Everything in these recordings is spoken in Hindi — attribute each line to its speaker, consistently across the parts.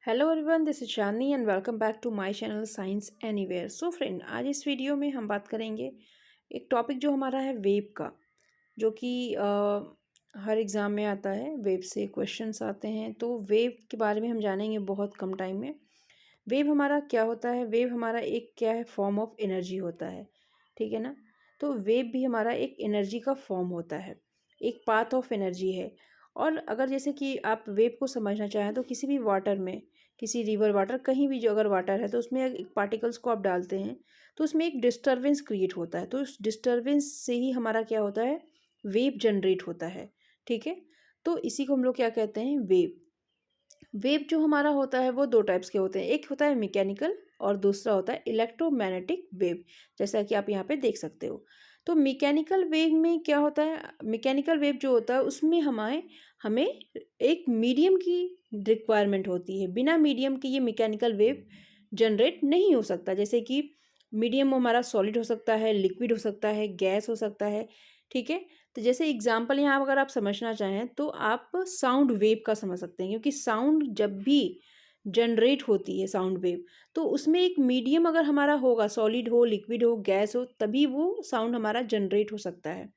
Speaker 1: Hello everyone, this is Chandni and welcome back to my channel science anywhere. So friend, आज इस वीडियो में हम बात करेंगे एक टॉपिक जो हमारा है वेव का, जो कि हर एग्ज़ाम में आता है। वेव से क्वेश्चंस आते हैं, तो वेव के बारे में हम जानेंगे बहुत कम टाइम में। वेव हमारा क्या होता है? वेव हमारा एक क्या है, फॉर्म ऑफ एनर्जी होता है, ठीक है ना। तो वेव भी हमारा एक एनर्जी का फॉर्म होता है, एक पाथ ऑफ एनर्जी है। और अगर जैसे कि आप वेव को समझना चाहें तो किसी भी वाटर में, किसी रिवर वाटर, कहीं भी जो अगर वाटर है तो उसमें एक पार्टिकल्स को आप डालते हैं तो उसमें एक डिस्टरबेंस क्रिएट होता है। तो उस डिस्टरबेंस से ही हमारा क्या होता है, वेव जनरेट होता है, ठीक है। तो इसी को हम लोग क्या कहते हैं, वेव। वेव जो हमारा होता है वो दो टाइप्स के होते हैं, एक होता है मैकेनिकल और दूसरा होता है इलेक्ट्रोमैग्नेटिक वेव, जैसा कि आप यहाँ पे देख सकते हो। तो मैकेनिकल वेव में क्या होता है, मैकेनिकल वेव जो होता है उसमें हमें हमें एक मीडियम की रिक्वायरमेंट होती है। बिना मीडियम के ये मैकेनिकल वेव जनरेट नहीं हो सकता। जैसे कि मीडियम हमारा सॉलिड हो सकता है, लिक्विड हो सकता है, गैस हो सकता है, ठीक है। तो जैसे एग्जाम्पल यहाँ अगर आप समझना चाहें तो आप साउंड वेव का समझ सकते हैं, क्योंकि साउंड जब भी जनरेट होती है, साउंड वेव, तो उसमें एक मीडियम अगर हमारा होगा, सॉलिड हो, लिक्विड हो, गैस हो, तभी वो साउंड हमारा जनरेट हो सकता है।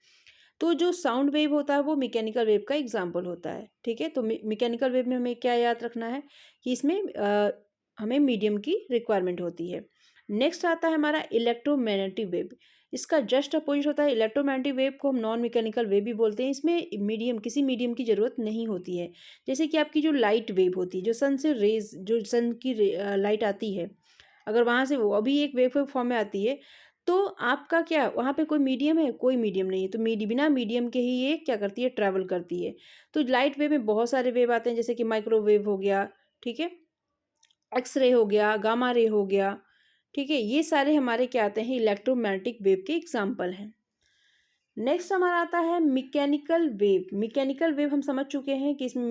Speaker 1: तो जो साउंड वेव होता है वो मैकेनिकल वेव का एग्जाम्पल होता है, ठीक है। तो मैकेनिकल वेव में हमें क्या याद रखना है कि इसमें हमें मीडियम की रिक्वायरमेंट होती है। नेक्स्ट आता है हमारा इलेक्ट्रोमैग्नेटिक वेव। इसका जस्ट अपोजिट होता है। इलेक्ट्रोमैग्नेटिक वेव को हम नॉन मैकेनिकल वेव भी बोलते हैं। इसमें मीडियम, किसी मीडियम की ज़रूरत नहीं होती है। जैसे कि आपकी जो लाइट वेव होती है, जो सन से रेज, जो सन की लाइट आती है, अगर वहाँ से वो अभी एक वेव फॉर्म में आती है, तो आपका क्या वहाँ पे कोई मीडियम है? कोई मीडियम नहीं है। तो बिना मीडियम के ही ये क्या करती है, ट्रैवल करती है। तो लाइट वेव में बहुत सारे वेव आते हैं, जैसे कि माइक्रोवेव हो गया, ठीक है, एक्स-रे हो गया, गामा रे हो गया, ठीक है। ये सारे हमारे क्या आते हैं, इलेक्ट्रोमैग्नेटिक वेव के एग्जाम्पल हैं। नेक्स्ट हमारा आता है मैकेनिकल वेव। मैकेनिकल वेव हम समझ चुके हैं कि इसमें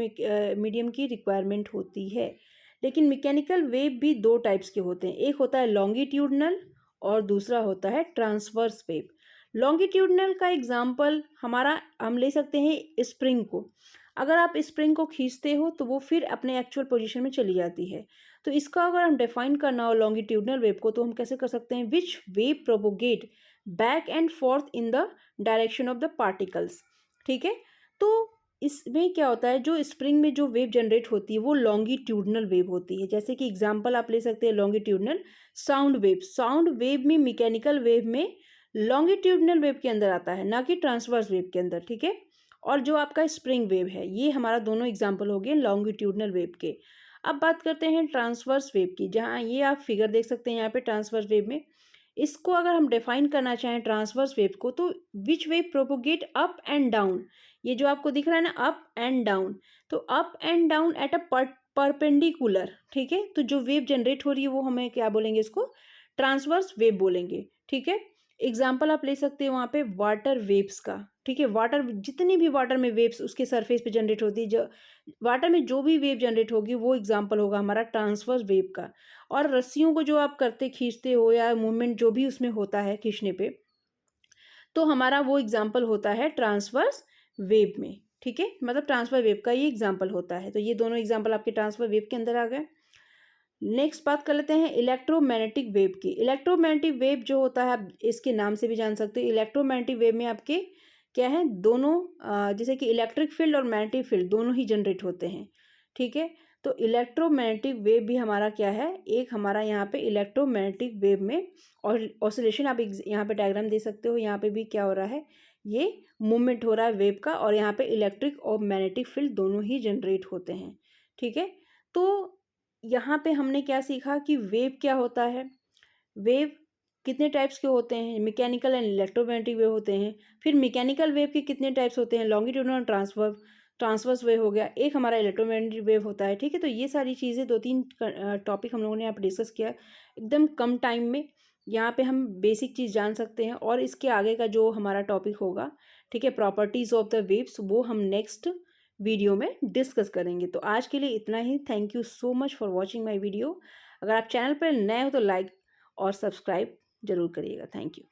Speaker 1: मीडियम की रिक्वायरमेंट होती है। लेकिन मैकेनिकल वेव भी दो टाइप्स के होते हैं, एक होता है लॉन्गिट्यूडनल और दूसरा होता है ट्रांसवर्स वेव। लॉन्गिट्यूडनल का एग्जाम्पल हमारा हम ले सकते हैं स्प्रिंग को। अगर आप स्प्रिंग को खींचते हो तो वो फिर अपने एक्चुअल पोजीशन में चली जाती है। तो इसका अगर हम डिफाइन करना हो लॉन्गिट्यूडनल वेव को, तो हम कैसे कर सकते हैं, which wave propagate back and forth in the direction of the particles, ठीक है। तो इसमें क्या होता है, जो स्प्रिंग में जो वेव जनरेट होती है वो लॉन्गिट्यूडनल वेव होती है। जैसे कि एग्जांपल आप ले सकते हैं longitudinal sound wave. Sound wave में, मैकेनिकल वेव में लॉन्गिट्यूडनल वेव के अंदर आता है, ना कि ट्रांसवर्स वेव के अंदर, ठीक है। और जो आपका स्प्रिंग वेव है, ये हमारा दोनों एग्जाम्पल हो गए लॉन्गिट्यूडनल वेव के। अब बात करते हैं ट्रांसवर्स वेव की, जहाँ ये आप फिगर देख सकते हैं यहाँ पे ट्रांसवर्स वेव में। इसको अगर हम डिफाइन करना चाहें ट्रांसवर्स वेव को, तो which wave propagate up and down. ये जो आपको दिख रहा है ना, अप एंड डाउन, तो up and down at a perpendicular, ठीक है। तो जो वेव जनरेट हो रही है वो हमें क्या बोलेंगे, इसको ट्रांसवर्स वेव बोलेंगे, ठीक है। एग्जाम्पल आप ले सकते हो वहाँ पे वाटर वेव्स का, ठीक है। वाटर, जितनी भी वाटर में वेव्स उसके सरफेस पे जनरेट होती है, जो वाटर में जो भी वेव जनरेट होगी वो एग्जाम्पल होगा हमारा ट्रांसवर्स वेव का। और रस्सियों को जो आप करते खींचते हो, या मूवमेंट जो भी उसमें होता है खींचने पे, तो हमारा वो एग्जाम्पल होता है ट्रांसवर्स वेव में, ठीक है। मतलब ट्रांसफर वेव का ये एग्जाम्पल होता है। तो ये दोनों एग्जाम्पल आपके ट्रांसफर वेव के अंदर आ गए। नेक्स्ट बात कर लेते हैं इलेक्ट्रोमैग्नेटिक वेव की। इलेक्ट्रोमैग्नेटिक वेव जो होता है, आप इसके नाम से भी जान सकते हो, इलेक्ट्रोमैग्नेटिक वेव में आपके क्या है, दोनों जैसे कि इलेक्ट्रिक फील्ड और मैग्नेटिक फील्ड दोनों ही जनरेट होते हैं, ठीक है। तो इलेक्ट्रोमैग्नेटिक वेव भी हमारा क्या है, एक हमारा यहाँ पे इलेक्ट्रोमैग्नेटिक वेव में और ऑसिलेशन, आप यहाँ पे डायग्राम दे सकते हो। यहाँ पे भी क्या हो रहा है, ये मूवमेंट हो रहा है वेव का, और यहाँ पे इलेक्ट्रिक और मैग्नेटिक फील्ड दोनों ही जनरेट होते हैं, ठीक है। तो यहाँ पे हमने क्या सीखा कि वेव क्या होता है, वेव कितने टाइप्स के होते हैं, मैकेनिकल एंड इलेक्ट्रोमैग्नेटिक वेव होते हैं। फिर मैकेनिकल वेव के कितने टाइप्स होते हैं, लॉन्गिट्यूडनल, ट्रांसवर्स वेव हो गया, एक हमारा इलेक्ट्रोमैग्नेटिक वेव होता है, ठीक है। तो ये सारी चीज़ें, दो तीन टॉपिक हम लोगों ने यहाँ पे डिस्कस किया एकदम कम टाइम में। यहाँ पे हम बेसिक चीज़ जान सकते हैं, और इसके आगे का जो हमारा टॉपिक होगा, ठीक है, प्रॉपर्टीज़ ऑफ द वेव्स, वो हम नेक्स्ट वीडियो में डिस्कस करेंगे। तो आज के लिए इतना ही। Thank you so much for watching my video. अगर आप चैनल पर नए हो तो लाइक और सब्सक्राइब जरूर करिएगा। Thank you.